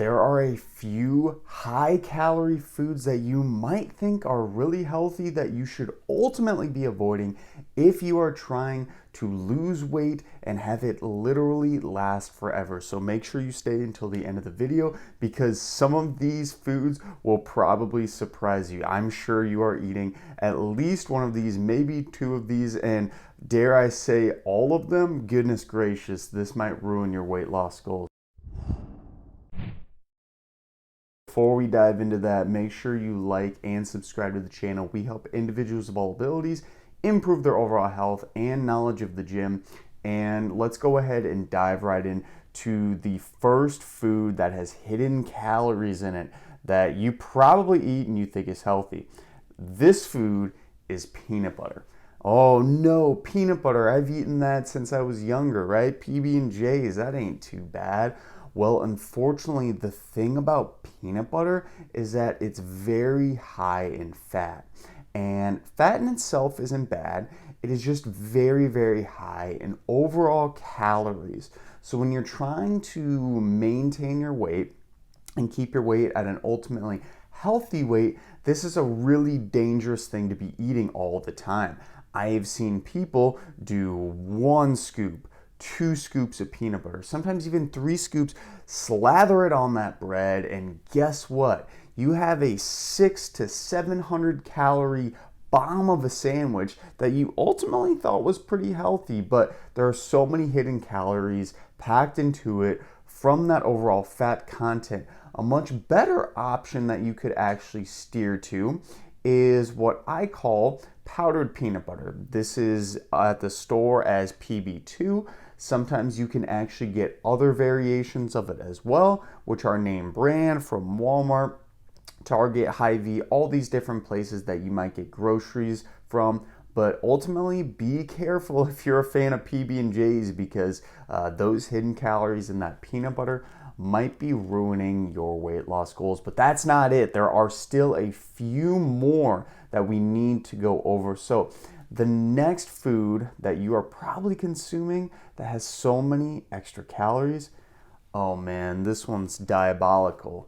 there are a few high calorie foods that you might think are really healthy that you should ultimately be avoiding if you are trying to lose weight and have it literally last forever. So make sure you stay until the end of the video because some of these foods will probably surprise you. I'm sure you are eating at least one of these, maybe two of these, and dare I say all of them? Goodness gracious, this might ruin your weight loss goals. Before we dive into that, make sure you like and subscribe to the channel. We help individuals of all abilities improve their overall health and knowledge of the gym. And let's go ahead and dive right in to the first food that has hidden calories in it that you probably eat and you think is healthy. This food is peanut butter. Oh no, peanut butter. I've eaten that since I was younger, right? PB&Js, that ain't too bad. Well, unfortunately, the thing about peanut butter is that it's very high in fat. And fat in itself isn't bad. It is just very, very high in overall calories. So when you're trying to maintain your weight and keep your weight at an ultimately healthy weight, this is a really dangerous thing to be eating all the time. I have seen people do 1 scoop, 2 scoops of peanut butter, sometimes even 3 scoops, slather it on that bread, and guess what? You have a 600 to 700 calorie bomb of a sandwich that you ultimately thought was pretty healthy, but there are so many hidden calories packed into it from that overall fat content. A much better option that you could actually steer to is what I call powdered peanut butter. This is at the store as PB2. Sometimes you can actually get other variations of it as well, which are name brand from Walmart, Target, Hy-Vee, all these different places that you might get groceries from. But ultimately, be careful if you're a fan of PB&Js because those hidden calories in that peanut butter might be ruining your weight loss goals. But that's not it. There are still a few more that we need to go over. So the next food that you are probably consuming that has so many extra calories, oh man, this one's diabolical.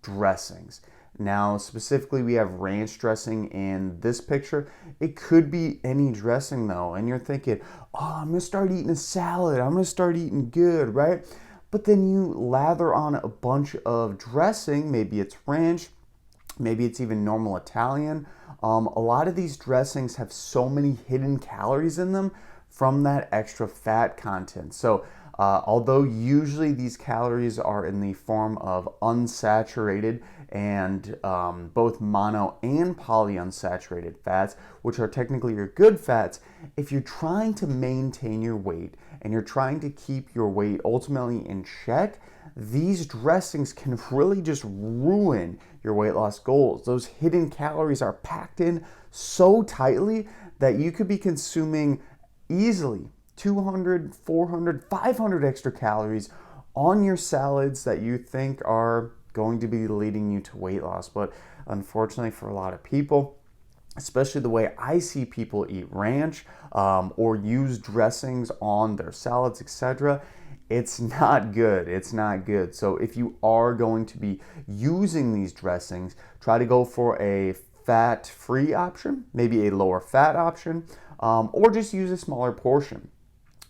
Dressings. Now, specifically, we have ranch dressing in this picture. It could be any dressing though, and you're thinking, oh, I'm gonna start eating a salad. I'm gonna start eating good, right? But then you lather on a bunch of dressing. Maybe it's ranch, maybe it's even normal Italian. A lot of these dressings have so many hidden calories in them from that extra fat content. So although usually these calories are in the form of unsaturated and both mono and polyunsaturated fats, which are technically your good fats, if you're trying to maintain your weight and you're trying to keep your weight ultimately in check, these dressings can really just ruin your weight loss goals. Those hidden calories are packed in so tightly that you could be consuming easily 200, 400, 500 extra calories on your salads that you think are going to be leading you to weight loss. But unfortunately for a lot of people, especially the way I see people eat ranch or use dressings on their salads, etc., it's not good. It's not good. So if you are going to be using these dressings, try to go for a fat-free option, maybe a lower fat option, or just use a smaller portion.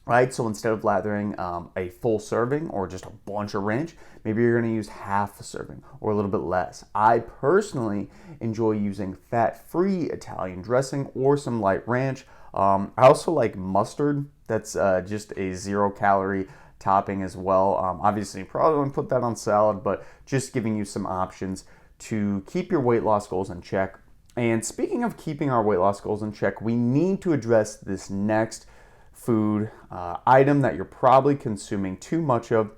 Right, so instead of lathering a full serving or just a bunch of ranch, maybe you're gonna use half a serving or a little bit less. I personally enjoy using fat-free Italian dressing or some light ranch. I also like mustard. That's just a 0-calorie topping as well. Obviously, you probably wouldn't put that on salad, but just giving you some options to keep your weight loss goals in check. And speaking of keeping our weight loss goals in check, we need to address this next food item that you're probably consuming too much of,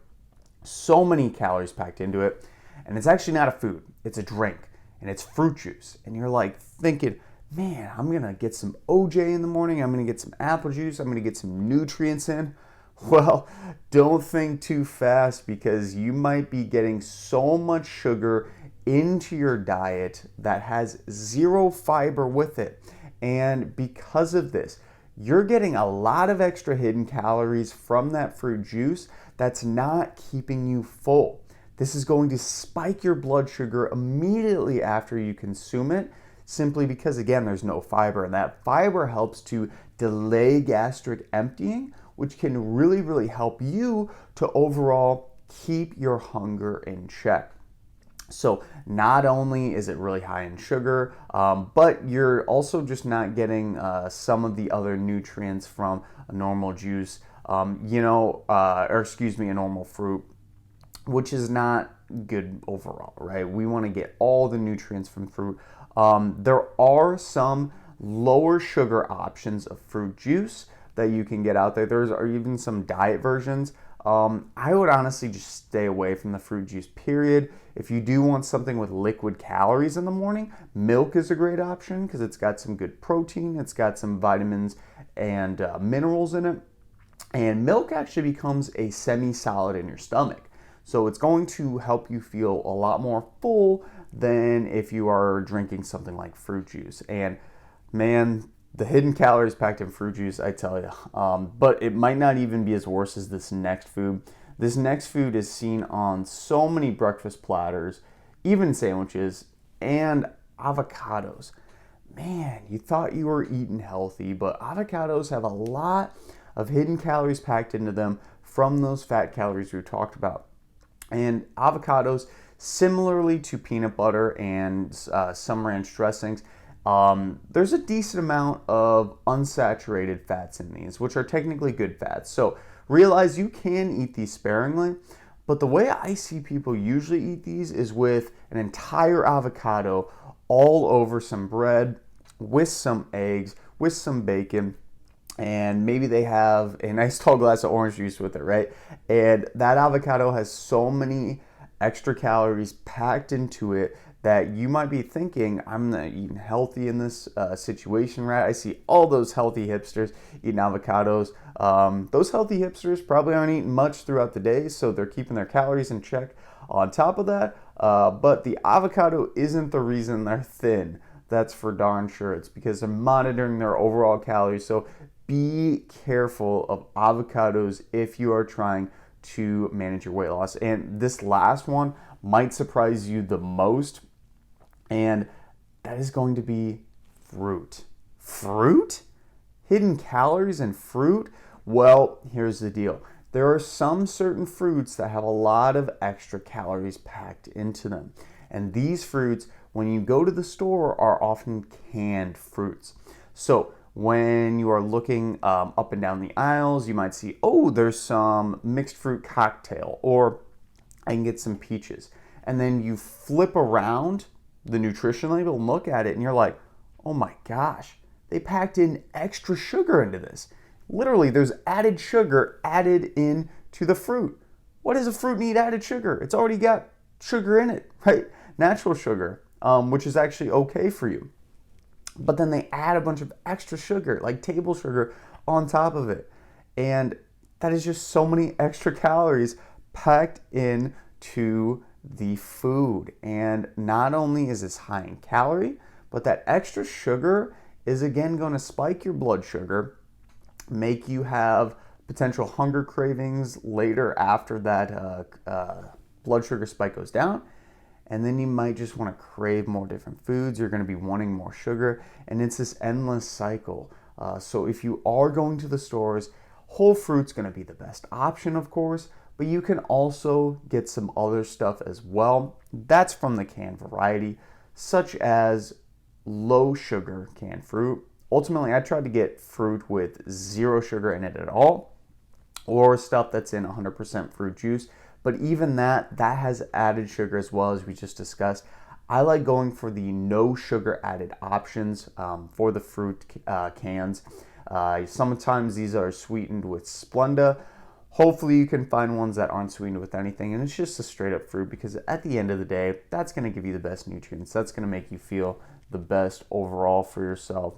so many calories packed into it, and it's actually not a food, it's a drink, and it's fruit juice. And you're like thinking, man, I'm gonna get some OJ in the morning, I'm gonna get some apple juice, I'm gonna get some nutrients in. Well, don't think too fast because you might be getting so much sugar into your diet that has 0 fiber with it. And because of this, you're getting a lot of extra hidden calories from that fruit juice that's not keeping you full. This is going to spike your blood sugar immediately after you consume it, simply because, again, there's no fiber, and that fiber helps to delay gastric emptying, which can really, really help you to overall keep your hunger in check. So not only is it really high in sugar, but you're also just not getting some of the other nutrients from a normal juice, a normal fruit, which is not good overall, right? We want to get all the nutrients from fruit. There are some lower sugar options of fruit juice that you can get out there. There are even some diet versions. I would honestly just stay away from the fruit juice, period. If you do want something with liquid calories in the morning, milk is a great option because it's got some good protein, it's got some vitamins and minerals in it. And milk actually becomes a semi-solid in your stomach. So it's going to help you feel a lot more full than if you are drinking something like fruit juice. And man, the hidden calories packed in fruit juice, I tell you. But it might not even be as worse as this next food. This next food is seen on so many breakfast platters, even sandwiches, and avocados. Man, you thought you were eating healthy, but avocados have a lot of hidden calories packed into them from those fat calories we talked about. And avocados, similarly to peanut butter and some ranch dressings, there's a decent amount of unsaturated fats in these, which are technically good fats. So realize you can eat these sparingly, but the way I see people usually eat these is with an entire avocado all over some bread, with some eggs, with some bacon, and maybe they have a nice tall glass of orange juice with it, right? And that avocado has so many extra calories packed into it that you might be thinking, I'm not eating healthy in this situation, right? I see all those healthy hipsters eating avocados. Those healthy hipsters probably aren't eating much throughout the day, so they're keeping their calories in check on top of that. But the avocado isn't the reason they're thin. That's for darn sure. It's because they're monitoring their overall calories. So be careful of avocados if you are trying to manage your weight loss. And this last one might surprise you the most, and that is going to be fruit. Fruit? Hidden calories in fruit? Well, here's the deal. There are some certain fruits that have a lot of extra calories packed into them. And these fruits, when you go to the store, are often canned fruits. So when you are looking up and down the aisles, you might see, oh, there's some mixed fruit cocktail, or I can get some peaches. And then you flip around the nutrition label and look at it, and you're like, oh my gosh, they packed in extra sugar into this. Literally, there's added sugar added into the fruit. What does a fruit need added sugar? It's already got sugar in it, right? Natural sugar, which is actually okay for you. But then they add a bunch of extra sugar, like table sugar, on top of it. And that is just so many extra calories packed into the food. And not only is this high in calorie, but that extra sugar is again going to spike your blood sugar, make you have potential hunger cravings later after that blood sugar spike goes down. And then you might just want to crave more different foods. You're going to be wanting more sugar. And it's this endless cycle. So if you are going to the stores, whole fruit's going to be the best option, of course. But you can also get some other stuff as well. That's from the canned variety, such as low sugar canned fruit. Ultimately, I tried to get fruit with 0 sugar in it at all, or stuff that's in 100% fruit juice. But even that has added sugar as well, as we just discussed. I like going for the no sugar added options for the fruit cans. Sometimes these are sweetened with Splenda. Hopefully you can find ones that aren't sweetened with anything, and it's just a straight up fruit, because at the end of the day, that's going to give you the best nutrients. That's going to make you feel the best overall for yourself.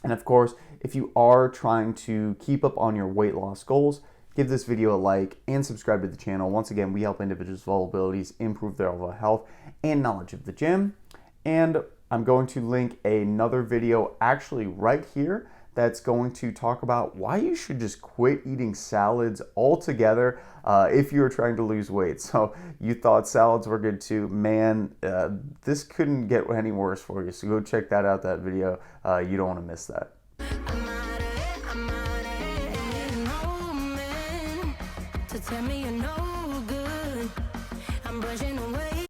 And of course, if you are trying to keep up on your weight loss goals, give this video a like and subscribe to the channel. Once again, we help individuals with all abilities improve their overall health and knowledge of the gym. And I'm going to link another video actually right here that's going to talk about why you should just quit eating salads altogether if you're trying to lose weight. So you thought salads were good too, man, this couldn't get any worse for you. So go check that out, that video. You don't want to miss that. Tell me you know